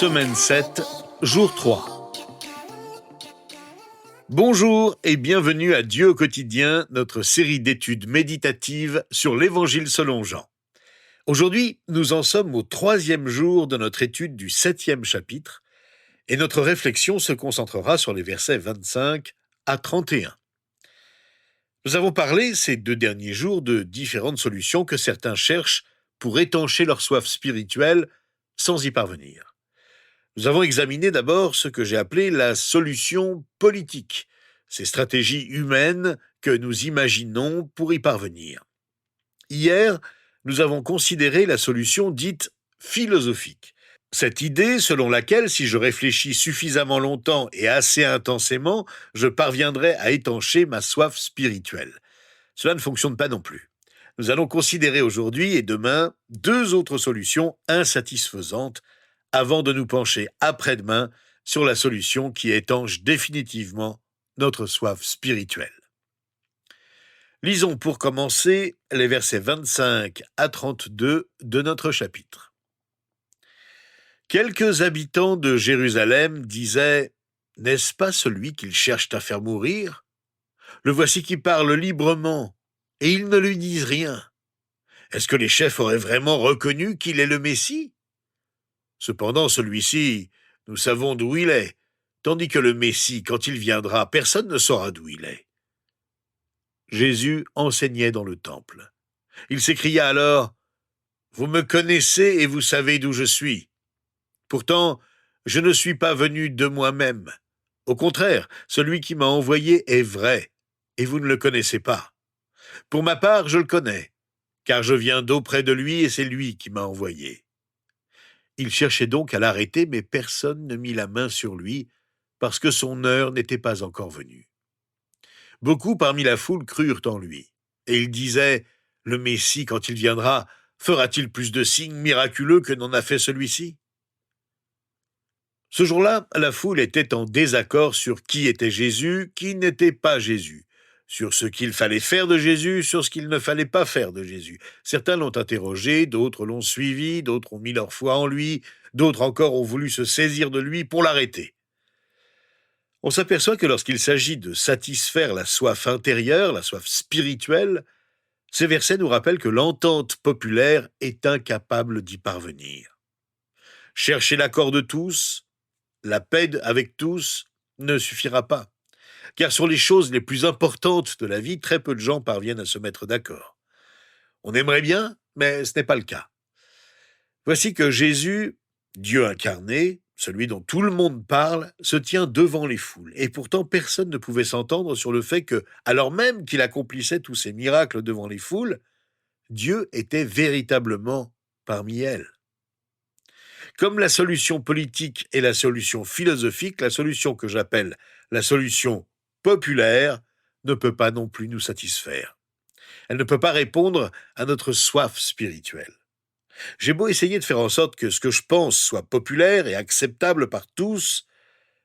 Semaine 7, jour 3. Bonjour et bienvenue à Dieu au quotidien, notre série d'études méditatives sur l'Évangile selon Jean. Aujourd'hui, nous en sommes au 3e jour de notre étude du 7e chapitre et notre réflexion se concentrera sur les versets 25 à 31. Nous avons parlé ces 2 derniers jours de différentes solutions que certains cherchent pour étancher leur soif spirituelle sans y parvenir. Nous avons examiné d'abord ce que j'ai appelé la solution politique, ces stratégies humaines que nous imaginons pour y parvenir. Hier, nous avons considéré la solution dite philosophique. Cette idée selon laquelle, si je réfléchis suffisamment longtemps et assez intensément, je parviendrai à étancher ma soif spirituelle. Cela ne fonctionne pas non plus. Nous allons considérer aujourd'hui et demain 2 autres solutions insatisfaisantes avant de nous pencher après-demain sur la solution qui étanche définitivement notre soif spirituelle. Lisons pour commencer les versets 25 à 32 de notre chapitre. Quelques habitants de Jérusalem disaient « N'est-ce pas celui qu'ils cherchent à faire mourir ? Le voici qui parle librement, et ils ne lui disent rien. Est-ce que les chefs auraient vraiment reconnu qu'il est le Messie ? Cependant, celui-ci, nous savons d'où il est, tandis que le Messie, quand il viendra, personne ne saura d'où il est. » Jésus enseignait dans le temple. Il s'écria alors « Vous me connaissez et vous savez d'où je suis. Pourtant, je ne suis pas venu de moi-même. Au contraire, celui qui m'a envoyé est vrai, et vous ne le connaissez pas. Pour ma part, je le connais, car je viens d'auprès de lui et c'est lui qui m'a envoyé. » Il cherchait donc à l'arrêter, mais personne ne mit la main sur lui, parce que son heure n'était pas encore venue. Beaucoup parmi la foule crurent en lui, et ils disaient « Le Messie, quand il viendra, fera-t-il plus de signes miraculeux que n'en a fait celui-ci » Ce jour-là, la foule était en désaccord sur qui était Jésus, qui n'était pas Jésus, sur ce qu'il fallait faire de Jésus, sur ce qu'il ne fallait pas faire de Jésus. Certains l'ont interrogé, d'autres l'ont suivi, d'autres ont mis leur foi en lui, d'autres encore ont voulu se saisir de lui pour l'arrêter. On s'aperçoit que lorsqu'il s'agit de satisfaire la soif intérieure, la soif spirituelle, ces versets nous rappellent que l'entente populaire est incapable d'y parvenir. Chercher l'accord de tous, la paix avec tous, ne suffira pas. Car sur les choses les plus importantes de la vie, très peu de gens parviennent à se mettre d'accord. On aimerait bien, mais ce n'est pas le cas. Voici que Jésus, Dieu incarné, celui dont tout le monde parle, se tient devant les foules. Et pourtant, personne ne pouvait s'entendre sur le fait que, alors même qu'il accomplissait tous ces miracles devant les foules, Dieu était véritablement parmi elles. Comme la solution politique et la solution philosophique, la solution que j'appelle la solution populaire ne peut pas non plus nous satisfaire. Elle ne peut pas répondre à notre soif spirituelle. J'ai beau essayer de faire en sorte que ce que je pense soit populaire et acceptable par tous,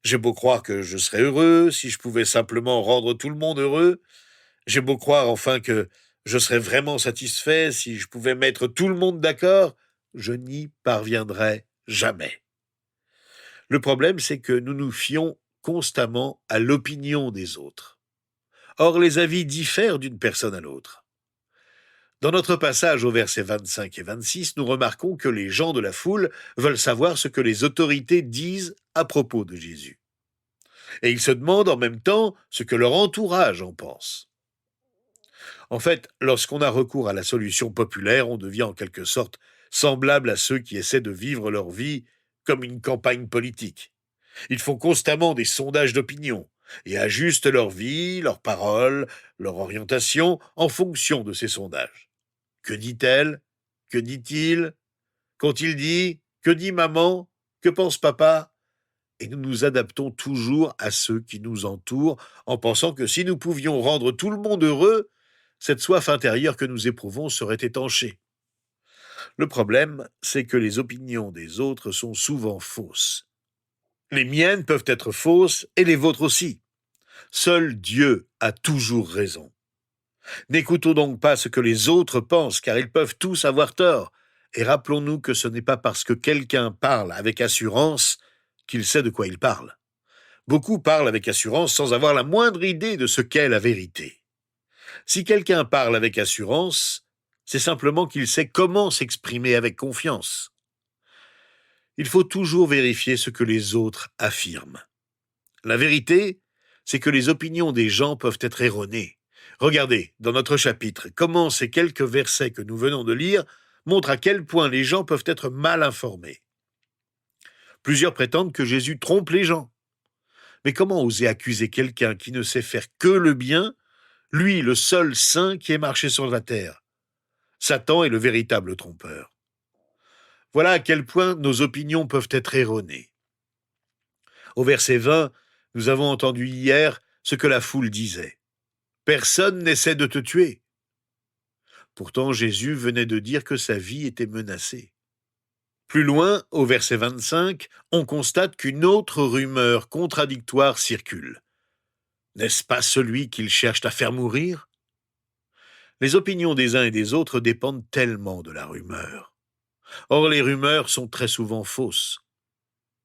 j'ai beau croire que je serais heureux si je pouvais simplement rendre tout le monde heureux, j'ai beau croire enfin que je serais vraiment satisfait si je pouvais mettre tout le monde d'accord, je n'y parviendrai jamais. Le problème, c'est que nous nous fions constamment à l'opinion des autres. Or, les avis diffèrent d'une personne à l'autre. Dans notre passage au versets 25 et 26, nous remarquons que les gens de la foule veulent savoir ce que les autorités disent à propos de Jésus. Et ils se demandent en même temps ce que leur entourage en pense. En fait, lorsqu'on a recours à la solution populaire, on devient en quelque sorte semblable à ceux qui essaient de vivre leur vie comme une campagne politique. Ils font constamment des sondages d'opinion et ajustent leur vie, leurs paroles, leur orientation en fonction de ces sondages. Que dit-elle ? Que dit-il ? Qu'ont-ils dit ? Que dit maman ? Que pense papa ? Et nous nous adaptons toujours à ceux qui nous entourent en pensant que si nous pouvions rendre tout le monde heureux, cette soif intérieure que nous éprouvons serait étanchée. Le problème, c'est que les opinions des autres sont souvent fausses. Les miennes peuvent être fausses et les vôtres aussi. Seul Dieu a toujours raison. N'écoutons donc pas ce que les autres pensent, car ils peuvent tous avoir tort, Et rappelons-nous que ce n'est pas parce que quelqu'un parle avec assurance qu'il sait de quoi il parle. Beaucoup parlent avec assurance sans avoir la moindre idée de ce qu'est la vérité. Si quelqu'un parle avec assurance, c'est simplement qu'il sait comment s'exprimer avec confiance. Il faut toujours vérifier ce que les autres affirment. La vérité, c'est que les opinions des gens peuvent être erronées. Regardez, dans notre chapitre, comment ces quelques versets que nous venons de lire montrent à quel point les gens peuvent être mal informés. Plusieurs prétendent que Jésus trompe les gens. Mais comment oser accuser quelqu'un qui ne sait faire que le bien, lui, le seul saint qui ait marché sur la terre? Satan est le véritable trompeur. Voilà à quel point nos opinions peuvent être erronées. Au verset 20, nous avons entendu hier ce que la foule disait. Personne n'essaie de te tuer. Pourtant, Jésus venait de dire que sa vie était menacée. Plus loin, au verset 25, on constate qu'une autre rumeur contradictoire circule. N'est-ce pas celui qu'ils cherchent à faire mourir? Les opinions des uns et des autres dépendent tellement de la rumeur. Or, les rumeurs sont très souvent fausses.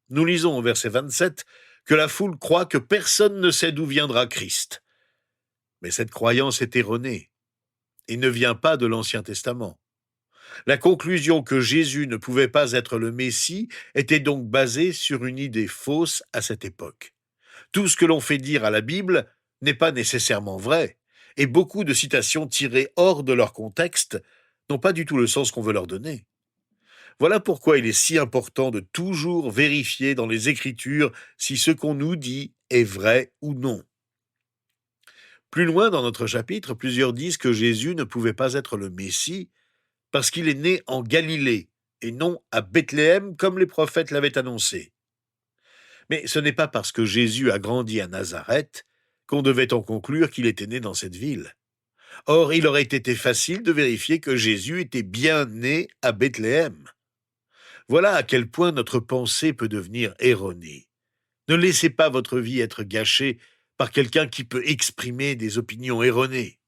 Nous lisons au verset 27 que la foule croit que personne ne sait d'où viendra Christ. Mais cette croyance est erronée et ne vient pas de l'Ancien Testament. La conclusion que Jésus ne pouvait pas être le Messie était donc basée sur une idée fausse à cette époque. Tout ce que l'on fait dire à la Bible n'est pas nécessairement vrai, et beaucoup de citations tirées hors de leur contexte n'ont pas du tout le sens qu'on veut leur donner. Voilà pourquoi il est si important de toujours vérifier dans les Écritures si ce qu'on nous dit est vrai ou non. Plus loin dans notre chapitre, plusieurs disent que Jésus ne pouvait pas être le Messie parce qu'il est né en Galilée et non à Bethléem comme les prophètes l'avaient annoncé. Mais ce n'est pas parce que Jésus a grandi à Nazareth qu'on devait en conclure qu'il était né dans cette ville. Or, il aurait été facile de vérifier que Jésus était bien né à Bethléem. Voilà à quel point notre pensée peut devenir erronée. Ne laissez pas votre vie être gâchée par quelqu'un qui peut exprimer des opinions erronées.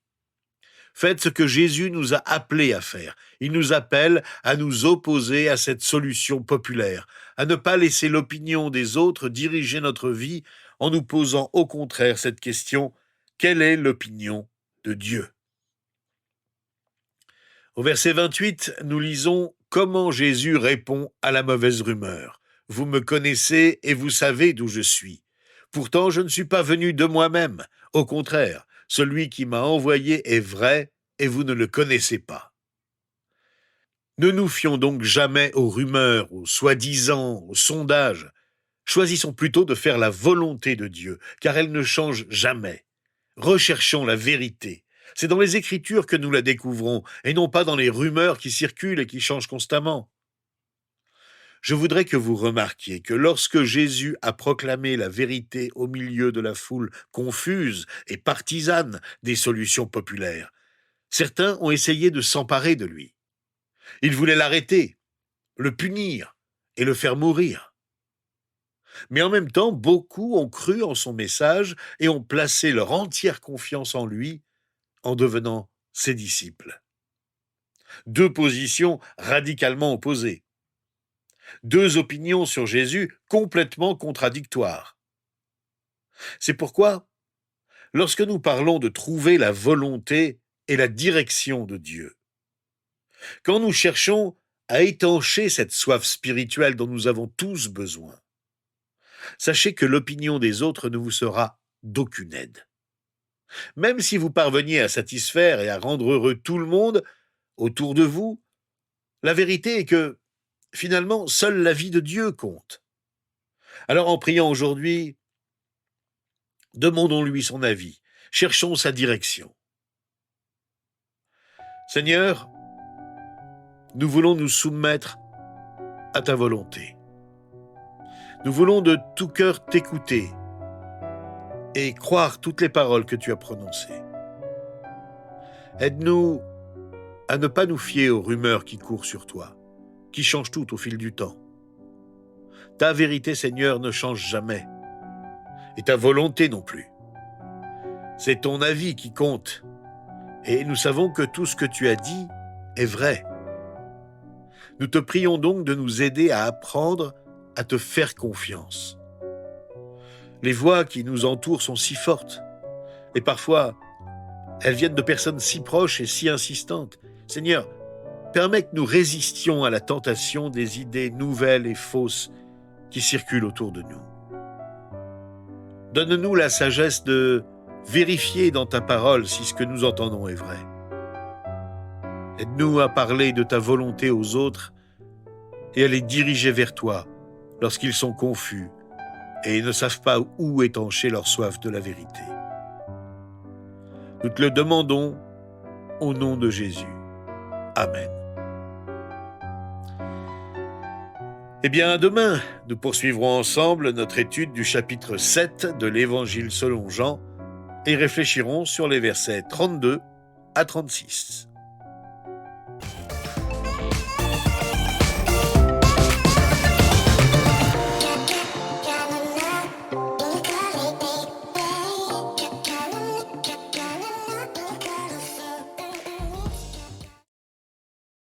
Faites ce que Jésus nous a appelés à faire. Il nous appelle à nous opposer à cette solution populaire, à ne pas laisser l'opinion des autres diriger notre vie en nous posant au contraire cette question: quelle est l'opinion de Dieu? Au verset 28, nous lisons comment Jésus répond à la mauvaise rumeur. Vous me connaissez et vous savez d'où je suis. Pourtant, je ne suis pas venu de moi-même. Au contraire, celui qui m'a envoyé est vrai et vous ne le connaissez pas. Ne nous fions donc jamais aux rumeurs, aux soi-disant, aux sondages. Choisissons plutôt de faire la volonté de Dieu, car elle ne change jamais. Recherchons la vérité. C'est dans les Écritures que nous la découvrons, et non pas dans les rumeurs qui circulent et qui changent constamment. Je voudrais que vous remarquiez que lorsque Jésus a proclamé la vérité au milieu de la foule confuse et partisane des solutions populaires, certains ont essayé de s'emparer de lui. Ils voulaient l'arrêter, le punir et le faire mourir. Mais en même temps, beaucoup ont cru en son message et ont placé leur entière confiance en lui en devenant ses disciples. Deux positions radicalement opposées. Deux opinions sur Jésus complètement contradictoires. C'est pourquoi, lorsque nous parlons de trouver la volonté et la direction de Dieu, quand nous cherchons à étancher cette soif spirituelle dont nous avons tous besoin, sachez que l'opinion des autres ne vous sera d'aucune aide. Même si vous parveniez à satisfaire et à rendre heureux tout le monde autour de vous, la vérité est que, finalement, seule la vie de Dieu compte. Alors en priant aujourd'hui, demandons-lui son avis, cherchons sa direction. Seigneur, nous voulons nous soumettre à ta volonté. Nous voulons de tout cœur t'écouter et croire toutes les paroles que tu as prononcées. Aide-nous à ne pas nous fier aux rumeurs qui courent sur toi, qui changent tout au fil du temps. Ta vérité, Seigneur, ne change jamais, et ta volonté non plus. C'est ton avis qui compte, et nous savons que tout ce que tu as dit est vrai. Nous te prions donc de nous aider à apprendre à te faire confiance. Les voix qui nous entourent sont si fortes, et parfois, elles viennent de personnes si proches et si insistantes. Seigneur, permets que nous résistions à la tentation des idées nouvelles et fausses qui circulent autour de nous. Donne-nous la sagesse de vérifier dans ta parole si ce que nous entendons est vrai. Aide-nous à parler de ta volonté aux autres et à les diriger vers toi lorsqu'ils sont confus et ne savent pas où étancher leur soif de la vérité. Nous te le demandons au nom de Jésus. Amen. Eh bien, demain, nous poursuivrons ensemble notre étude du chapitre 7 de l'Évangile selon Jean et réfléchirons sur les versets 32 à 36.